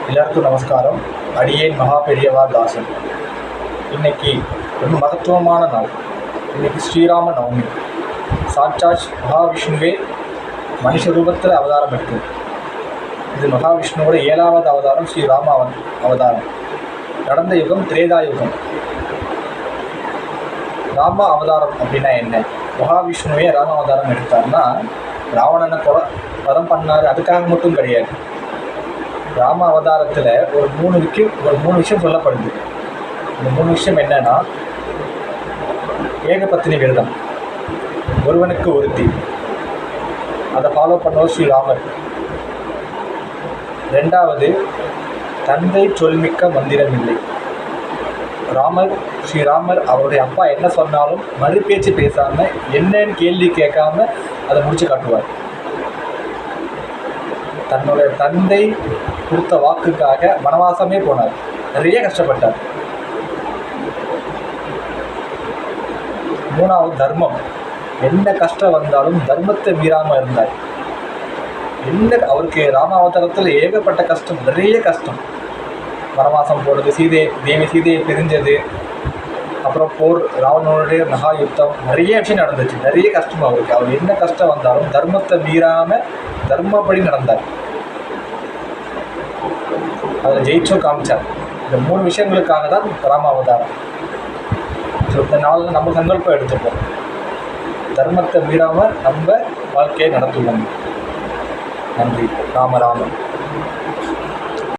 எல்லாருக்கும் நமஸ்காரம். அடியேன் மகா பெரியவா தாசன். இன்னைக்கு ரொம்ப மகத்துவமான நாள். இன்னைக்கு ஸ்ரீராம நவமி. சாட்சாத் மகாவிஷ்ணுவே மனுஷ ரூபத்தில் அவதாரம் எடுத்து, இது மகாவிஷ்ணுவோட 7வது அவதாரம் ஸ்ரீராம அவதாரம். நடந்த யுகம் திரேதா யுகம். ராம அவதாரம் அப்படின்னா என்ன? மகாவிஷ்ணுவே ராம அவதாரம் எடுத்தார்னா ராவணனை வதம் பண்ணார், அதுக்காக மட்டும் கிடையாது. ராம அவதாரத்தில் ஒரு மூணு விஷயம் சொல்லப்படுது. இந்த 3 விஷயம் என்னன்னா, ஏகபத்தினி விரதம், ஒருவனுக்கு ஒருத்தி, அதை ஃபாலோ பண்ணவர் ஸ்ரீராமர். 2வது, தந்தை சொல்மிக்க மந்திரம் இல்லை. ஸ்ரீராமர் அவருடைய அப்பா என்ன சொன்னாலும் மறு பேச்சு பேசாமல், என்னன்னு கேள்வி கேட்காம அதை முடிச்சு காட்டுவார். தன்னுடைய தந்தை கொடுத்த வாக்குக்காக வனவாசமே போனார், நிறைய கஷ்டப்பட்டார். 3வது, தர்மம். என்ன கஷ்டம் வந்தாலும் தர்மத்தை மீறாமல் இருந்தார். அவருக்கு ராமாவதாரத்தில் ஏகப்பட்ட கஷ்டம், நிறைய கஷ்டம். வனவாசம் போடுறது, தேவி சீதையை பிரிஞ்சது, அப்புறம் போர், ராவணனுடைய மகா யுத்தம், நிறைய விஷயம் நடந்துச்சு, நிறைய கஷ்டம் அவருக்கு. அவர் என்ன கஷ்டம் வந்தாலும் தர்மத்தை மீறாமல் தர்மப்படி நடந்தார். அதில் ஜெயிச்சும் காமிச்சார். இந்த 3 விஷயங்களுக்காக தான் ராம அவதாரம். ஸோ இந்த நாளில் நம்ம சங்கல்பம் எடுத்துப்போம், தர்மத்தை மீறாமல் நம்ம வாழ்க்கையை நடத்துவோம். நன்றி. ராம ராம.